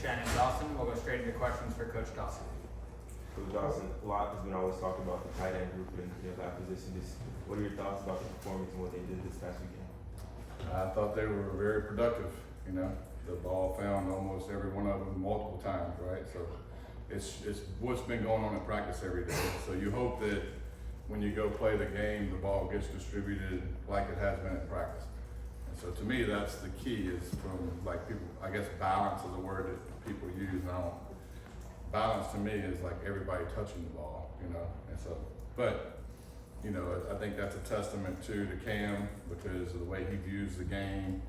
Shannon Dawson. We'll go straight into questions for Coach Dawson. Coach Dawson, a lot has been always talked about the tight end group and that position. Just what are your thoughts about the performance and what they did this past weekend? I thought they were very productive. The ball found almost every one of them multiple times, right? So it's what's been going on in practice every day. So you hope that when you go play the game, the ball gets distributed like it has been in practice. And so to me, that's the key is from like people, I guess balance is a word that people use now. Balance to me is like everybody touching the ball, and so, but I think that's a testament to Cam because of the way he views the game.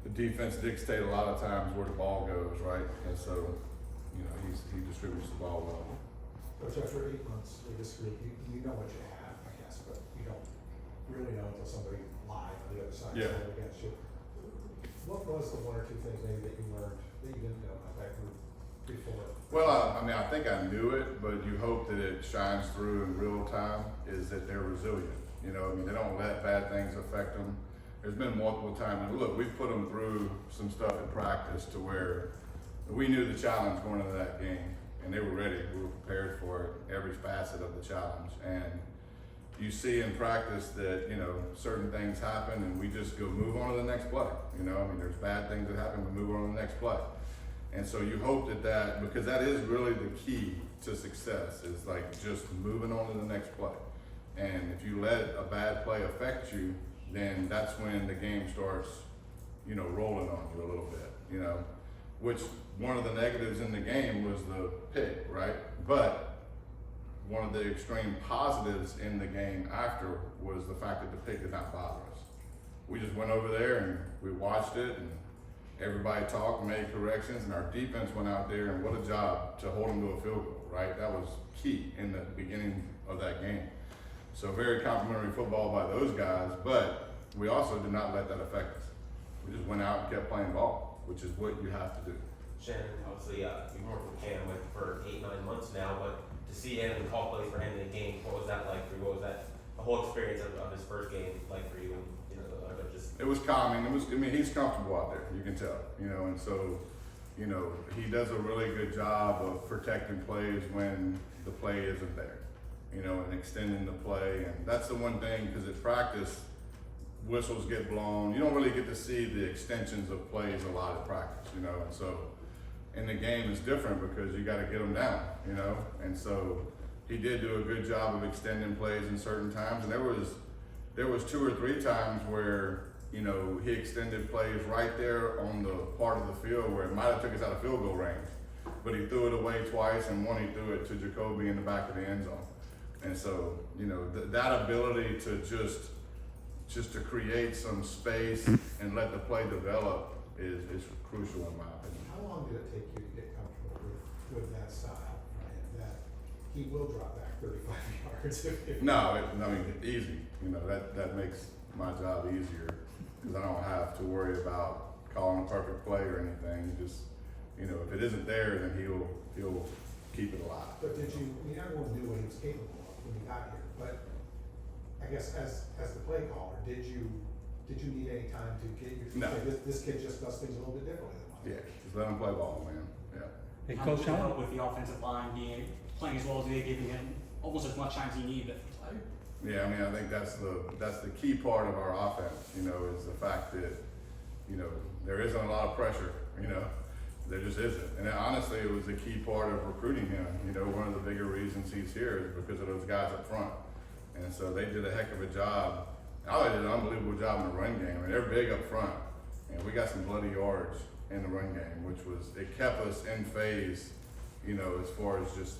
The defense dictates a lot of times where the ball goes, right? And so, he distributes the ball well. Coach, after 8 months with this group, you know what you have, I guess, but you don't really know until somebody live on the other side is going against you. What was the one or two things maybe that you learned that you didn't know about that group before? Well, I think I knew it, but you hope that it shines through in real time is that they're resilient. They don't let bad things affect them. There's been multiple times, and look, we've put them through some stuff in practice to where we knew the challenge going into that game, and they were ready. We were prepared for it, every facet of the challenge. And you see in practice that, certain things happen and we just go move on to the next play. There's bad things that happen, we move on to the next play. And so you hope that because that is really the key to success is like just moving on to the next play. And if you let a bad play affect you, then that's when the game starts, rolling on you a little bit, which one of the negatives in the game was the pick, right? But one of the extreme positives in the game after was the fact that the pick did not bother us. We just went over there and we watched it and everybody talked and made corrections and our defense went out there and what a job to hold them to a field goal, right? That was key in the beginning of that game. So very complimentary football by those guys, but we also did not let that affect us. We just went out and kept playing ball, which is what you have to do. Shannon, obviously, you've worked with Cam for 8-9 months now, but to see him and call plays for him in the game, what was that like for you? What was that, the whole experience of his first game like for you? And, just... It was calming. He's comfortable out there, you can tell, and so, he does a really good job of protecting plays when the play isn't there. And extending the play. And that's the one thing, because at practice, whistles get blown. You don't really get to see the extensions of plays a lot at practice, and so in the game it's different because you got to get them down, and so he did do a good job of extending plays in certain times. And there was 2 or 3 times where, he extended plays right there on the part of the field where it might have took us out of field goal range, but he threw it away twice, and one he threw it to Jacoby in the back of the end zone. And so, that ability to just to create some space and let the play develop is crucial in my opinion. How long did it take you to get comfortable with that style, right? That he will drop back 35 yards if No, easy. That makes my job easier because I don't have to worry about calling a perfect play or anything. You just, if it isn't there, then he'll keep it alive. But everyone knew what he was capable of when he got here. But I guess as the play caller, did you need any time to get your No. this kid just does things a little bit differently than mine? Yeah, just let him play ball, man. Yeah. Hey, Coach, how with the offensive line playing as well as they giving him almost as much time as he needed. Yeah, I think that's the key part of our offense. Is the fact that there isn't a lot of pressure. There just isn't. And honestly, it was a key part of recruiting him. One of the bigger reasons he's here is because of those guys up front. And so they did a heck of a job. They did an unbelievable job in the run game. They're big up front. And we got some bloody yards in the run game, it kept us in phase, as far as just,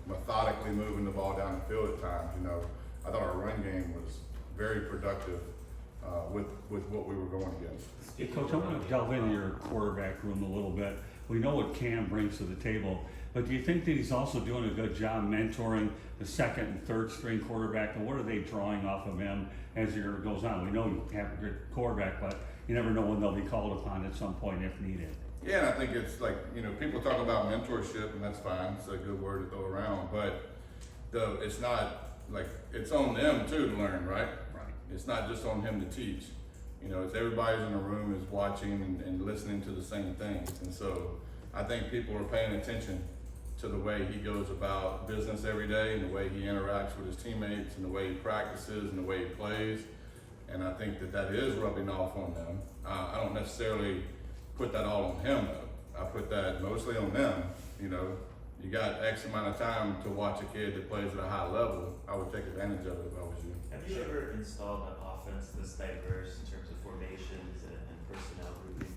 methodically moving the ball down the field at times. I thought our run game was very productive with what we were going against. Hey, Coach, I want to delve into your quarterback room a little bit. We know what Cam brings to the table, but do you think that he's also doing a good job mentoring the second and third string quarterback, and what are they drawing off of him as the year goes on? We know you have a good quarterback, but you never know when they'll be called upon at some point if needed. Yeah, and I think it's like, people talk about mentorship, and that's fine. It's a good word to throw around, but it's not like, it's on them too to learn, right? Right. It's not just on him to teach. It's everybody's in the room is watching and listening to the same things. And so, I think people are paying attention to the way he goes about business every day and the way he interacts with his teammates and the way he practices and the way he plays. And I think that is rubbing off on them. I don't necessarily put that all on him though. I put that mostly on them. You know, you got X amount of time to watch a kid that plays at a high level. I would take advantage of it if I was you. Have you ever installed an offense this diverse in terms of formations and personnel groupings?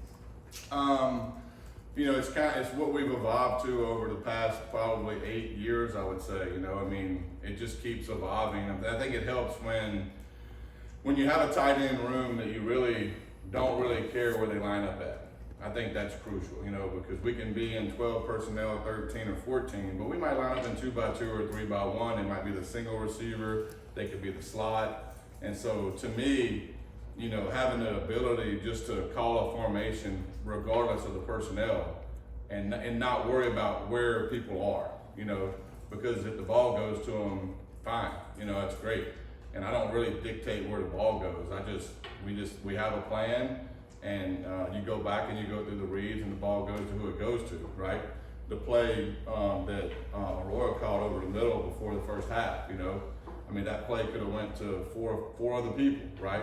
You know, it's what we've evolved to over the past probably 8 years, I would say. You know, I mean, it just keeps evolving. I think it helps when you have a tight end room that you really don't really care where they line up at. I think that's crucial, you know, because we can be in 12 personnel, 13 or 14, but we might line up in 2x2 or 3x1. It might be the single receiver. They could be the slot. And so to me, you know, having the ability just to call a formation regardless of the personnel and not worry about where people are, you know, because if the ball goes to them, fine, you know, that's great. And I don't really dictate where the ball goes. We have a plan, and you go back and you go through the reads and the ball goes to who it goes to, right? The play that Arroyo called over the middle before the first half, you know, I mean, that play could have went to four other people, right?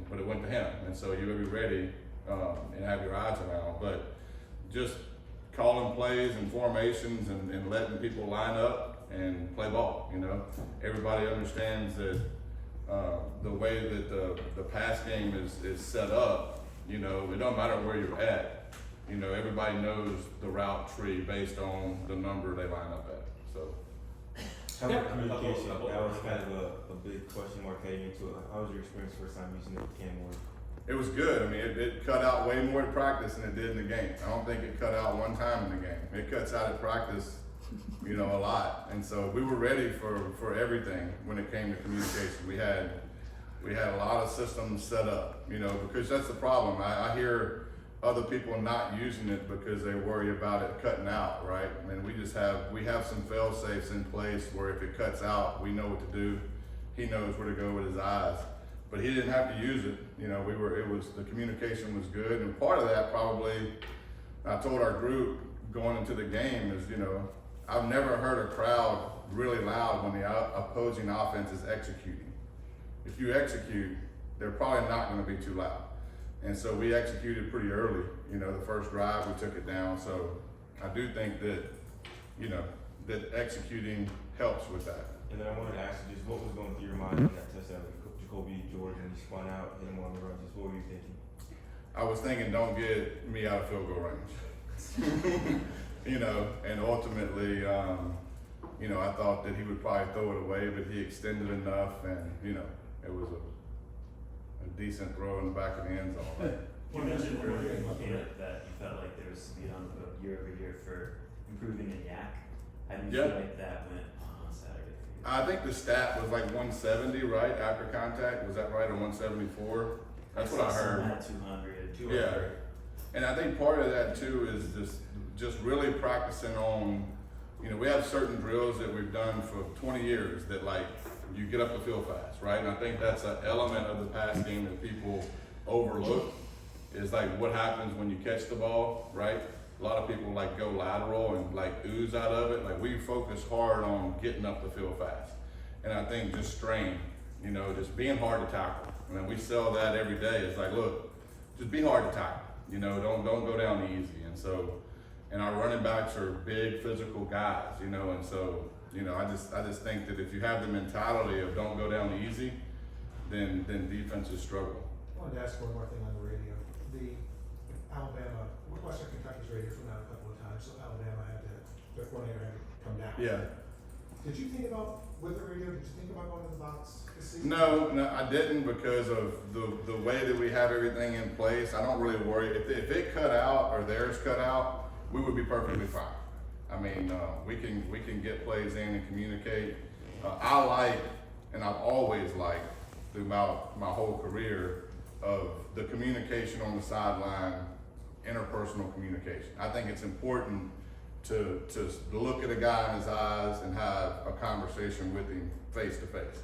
But it went to him. And so you would be ready and have your eyes around. But just calling plays and formations and letting people line up and play ball, you know. Everybody understands that the way that the pass game is set up, you know, it don't matter where you're at. You know, everybody knows the route tree based on the number they line up at, so. How about communication? That was kind of a big question mark heading into it. How was your experience first time using it with Cam Ward? It was good. I mean, it cut out way more in practice than it did in the game. I don't think it cut out one time in the game. It cuts out at practice, you know, a lot. And so we were ready for everything when it came to communication. We had a lot of systems set up, you know, because that's the problem. I hear other people not using it because they worry about it cutting out, right? I mean, we have some fail safes in place where if it cuts out, we know what to do. He knows where to go with his eyes, but he didn't have to use it. You know, the communication was good. And part of that probably, I told our group going into the game is, you know, I've never heard a crowd really loud when the opposing offense is executing. If you execute, they're probably not going to be too loud. And so we executed pretty early. You know, the first drive, we took it down. So I do think that, you know, that executing helps with that. And then I wanted to ask you just what was going through your mind in that touchdown with Jacoby George when he spun out, hit him on the run? Just what were you thinking? I was thinking, don't get me out of field goal range. You know, and ultimately, you know, I thought that he would probably throw it away, but he extended enough, and you know, it was a decent throw in the back of the end zone. You mentioned earlier in camp that you felt like there was speed on the boat year over year for improving in yak. How do you feel like that went on Saturday for you? I think the stat was like 170, right, after contact. Was that right, or 174? That's what I heard. 200. Yeah, and I think part of that too is just really practicing on, you know, we have certain drills that we've done for 20 years that like you get up the field fast, right? And I think that's an element of the pass game that people overlook is like what happens when you catch the ball, right? A lot of people like go lateral and like ooze out of it. Like we focus hard on getting up the field fast. And I think just strain, you know, just being hard to tackle. I mean, we sell that every day. It's like, look, just be hard to tackle. You know, don't go down easy. And so, and our running backs are big physical guys, you know, and so, you know, I just think that if you have the mentality of don't go down easy, then defenses struggle. I wanted to ask one more thing on the radio. The Alabama, Western Kentucky's radio from out a couple of times, so Alabama the coordinator had to come down. Yeah. Did you think about, with the radio, did you think about going to the box this season? No, I didn't because of the way that we have everything in place. I don't really worry. If it cut out or theirs cut out, we would be perfectly fine. I mean, we can get plays in and communicate. I like, and I've always liked throughout my whole career, of the communication on the sideline, interpersonal communication. I think it's important to look at a guy in his eyes and have a conversation with him face to face.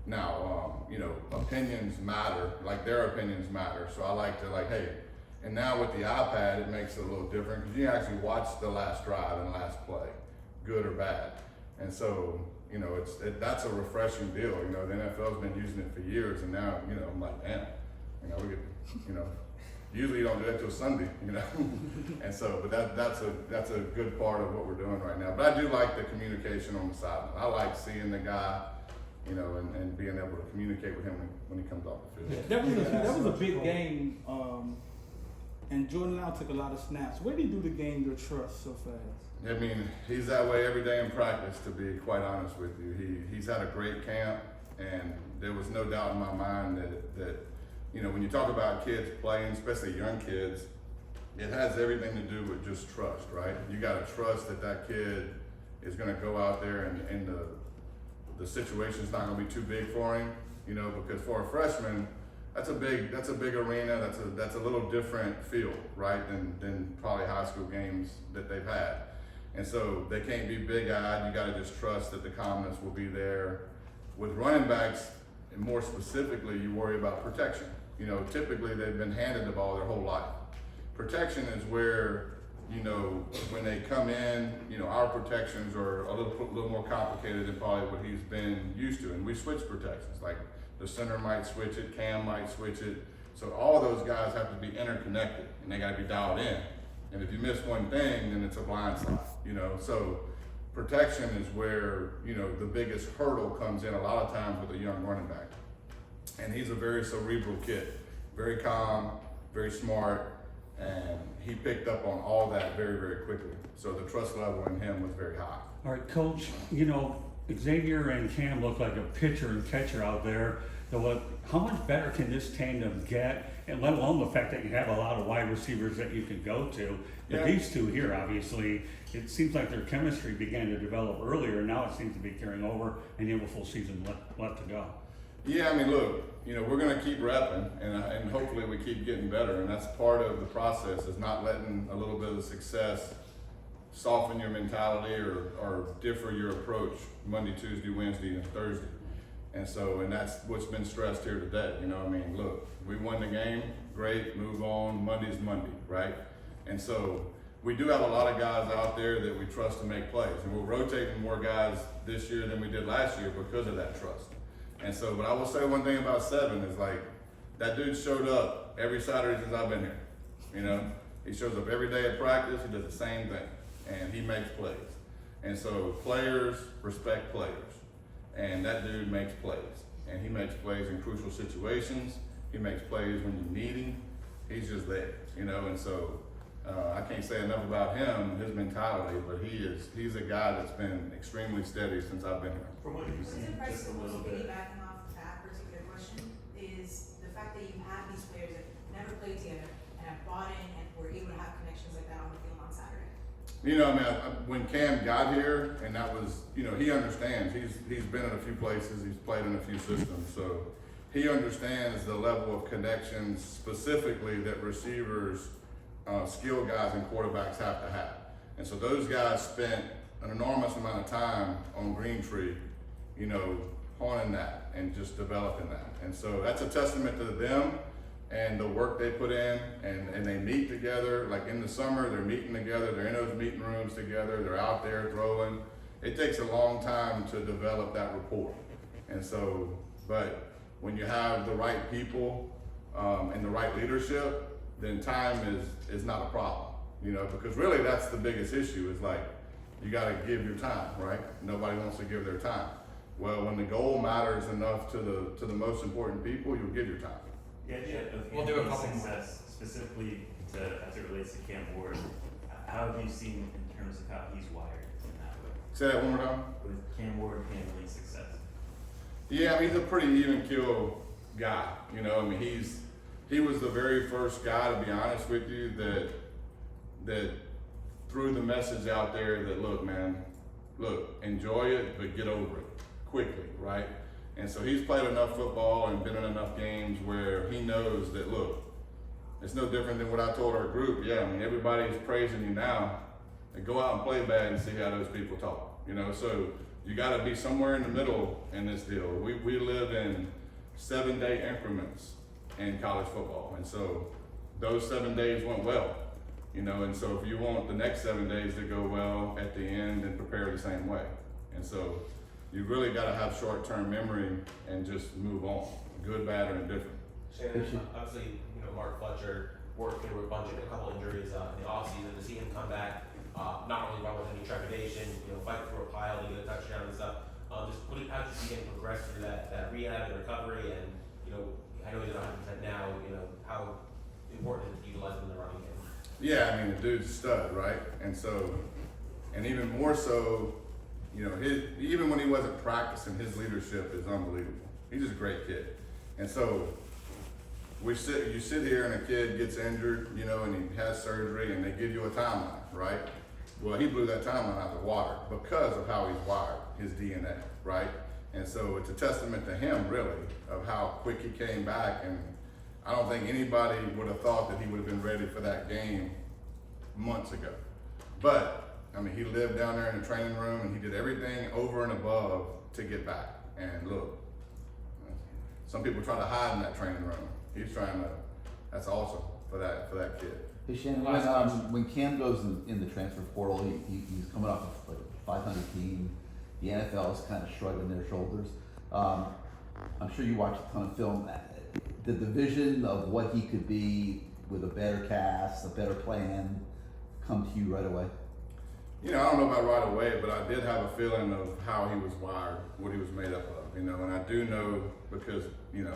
Now, you know, opinions matter, like their opinions matter. So I like to hey, And now with the iPad, it makes it a little different because you can actually watch the last drive and last play, good or bad. And so, you know, that's a refreshing deal. You know, the NFL's been using it for years, and now, you know, I'm like, man, you know, we get, you know, usually you don't do that till Sunday, you know. And so, but that's a good part of what we're doing right now. But I do like the communication on the sideline. I like seeing the guy, you know, and being able to communicate with him when he comes off the field. That was a big game, and Jordan Lau took a lot of snaps. Where did he do the game your trust so fast? I mean, he's that way every day in practice, to be quite honest with you. He's had a great camp, and there was no doubt in my mind that you know, when you talk about kids playing, especially young kids, it has everything to do with just trust, right? You got to trust that kid is going to go out there and the situation's not going to be too big for him, you know, because for a freshman, that's a big arena. That's a little different feel, right, than probably high school games that they've had. And so they can't be big-eyed. You got to just trust that the calmness will be there. With running backs, and more specifically, you worry about protection. You know, typically they've been handed the ball their whole life. Protection is where, you know, when they come in, you know, our protections are a little more complicated than probably what he's been used to. And we switch protections, like the center might switch it, Cam might switch it. So all those guys have to be interconnected, and they got to be dialed in. And if you miss one thing, then it's a blind spot, you know. So protection is where, you know, the biggest hurdle comes in a lot of times with a young running back. And he's a very cerebral kid, very calm, very smart, and he picked up on all that very, very quickly. So the trust level in him was very high. All right, Coach, you know, Xavier and Cam look like a pitcher and catcher out there. So how much better can this tandem get? And let alone the fact that you have a lot of wide receivers that you can go to. But these two here, obviously, it seems like their chemistry began to develop earlier, and now it seems to be carrying over, and you have a full season left to go. Yeah, I mean, look, you know, we're going to keep repping, and hopefully we keep getting better. And that's part of the process, is not letting a little bit of success soften your mentality or differ your approach Monday, Tuesday, Wednesday, and Thursday. And so, and that's what's been stressed here today. You know, I mean, look, we won the game, great, move on. Monday's Monday, right? And so we do have a lot of guys out there that we trust to make plays, and we're rotating more guys this year than we did last year because of that trust. And so, but I will say one thing about Seven is, like, that dude showed up every Saturday since I've been here. You know, he shows up every day at practice. He does the same thing, and he makes plays. And so players respect players, and that dude makes plays, and he makes plays in crucial situations. He makes plays when you need him. He's just there, you know. And so I can't say enough about him, his mentality, but he's a guy that's been extremely steady since I've been here. From what you've What's seen, just a impressive, little bit. piggybacking off that particular question, is the fact that you have these players that never played together and have bought in and were able to have connections like that on the field on Saturday. You know, I mean, when Cam got here, and that was, you know, he understands. He's been in a few places. He's played in a few systems, so he understands the level of connections specifically that receivers, skill guys, and quarterbacks have to have. And so those guys spent an enormous amount of time on Green Tree, you know, honing that and just developing that. And so that's a testament to them and the work they put in, and they meet together. Like in the summer, they're meeting together, they're in those meeting rooms together, they're out there throwing. It takes a long time to develop that rapport. And so, but when you have the right people and the right leadership, then time is not a problem, you know, because really that's the biggest issue, is like, you gotta give your time, right? Nobody wants to give their time. Well, when the goal matters enough to the most important people, you'll give your time. The idea of We'll do a Anthony's couple more. success, specifically as it relates to Cam Ward, how have you seen in terms of how he's wired in that way? Say that one more time. With Cam Ward handling success. Yeah, I mean, he's a pretty even keel guy. You know, I mean, he was the very first guy, to be honest with you, that threw the message out there that, look, man, look, enjoy it, but get over it quickly, right? And so he's played enough football and been in enough games where he knows that, look, it's no different than what I told our group. Yeah, I mean, everybody's praising you now. And go out and play bad and see how those people talk, you know? So you gotta be somewhere in the middle in this deal. We live in 7-day increments in college football. And so those 7 days went well, you know, and so if you want the next 7 days to go well at the end, then prepare the same way. And so you really gotta have short-term memory and just move on, good, bad, or indifferent. Shannon, obviously, you know, Mark Fletcher worked through a couple injuries in the offseason. To see him come back, not really run with any trepidation, you know, fight through a pile to get a touchdown and stuff. How did you see him progress through that rehab and recovery? And, you know, I know he's 100% now, you know, how important is it to utilize him in the running game? Yeah, I mean, the dude's a stud, right? And so, and even more so, you know, even when he wasn't practicing, his leadership is unbelievable. He's just a great kid. And so, you sit here and a kid gets injured, you know, and he has surgery and they give you a timeline, right? Well, he blew that timeline out the water because of how he's wired, his DNA, right? And so it's a testament to him, really, of how quick he came back. And I don't think anybody would have thought that he would have been ready for that game months ago. But, I mean, he lived down there in the training room and he did everything over and above to get back. And look, some people try to hide in that training room. He's trying to, that's awesome for that kid. Hey Shannon, when Cam goes in the transfer portal, he's coming off of like a 500 team. The NFL is kind of shrugging their shoulders. I'm sure you watched a ton of film. Did the vision of what he could be with a better cast, a better plan, come to you right away? You know, I don't know about right away, but I did have a feeling of how he was wired, what he was made up of, you know, and I do know because, you know,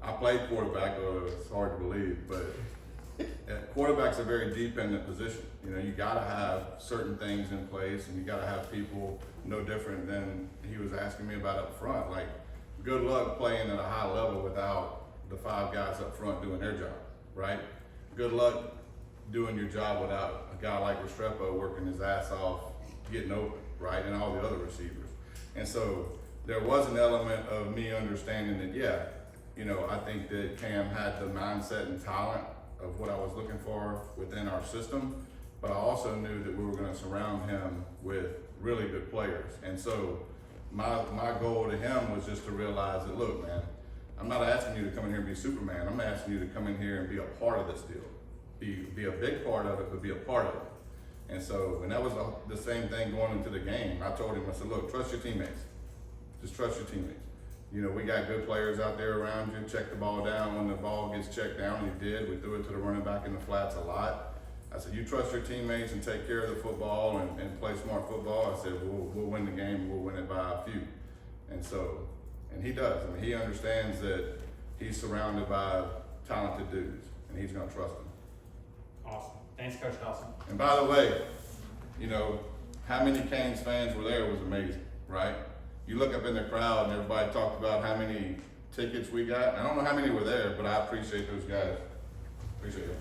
I played quarterback, it's hard to believe, but quarterback's a very dependent position. You know, you gotta have certain things in place and you gotta have people no different than he was asking me about up front. Like, good luck playing at a high level without the 5 guys up front doing their job, right? Good luck doing your job without a guy like Restrepo working his ass off, getting open, right? And all the other receivers. And so there was an element of me understanding that, yeah, you know, I think that Cam had the mindset and talent of what I was looking for within our system, but I also knew that we were gonna surround him with really good players. And so my goal to him was just to realize that, look, man, I'm not asking you to come in here and be Superman. I'm asking you to come in here and be a part of this deal. Be a big part of it, but be a part of it. And so, and that was the same thing going into the game. I told him, I said, look, trust your teammates. Just trust your teammates. You know, we got good players out there around you. Check the ball down. When the ball gets checked down, he did. We threw it to the running back in the flats a lot. I said, you trust your teammates and take care of the football and play smart football. I said, we'll win the game. We'll win it by a few. And so, and he does. I mean, he understands that he's surrounded by talented dudes, and he's going to trust them. Awesome. Thanks, Coach Dawson. And by the way, you know, how many Canes fans were there was amazing, right? You look up in the crowd and everybody talked about how many tickets we got. I don't know how many were there, but I appreciate those guys. Appreciate it.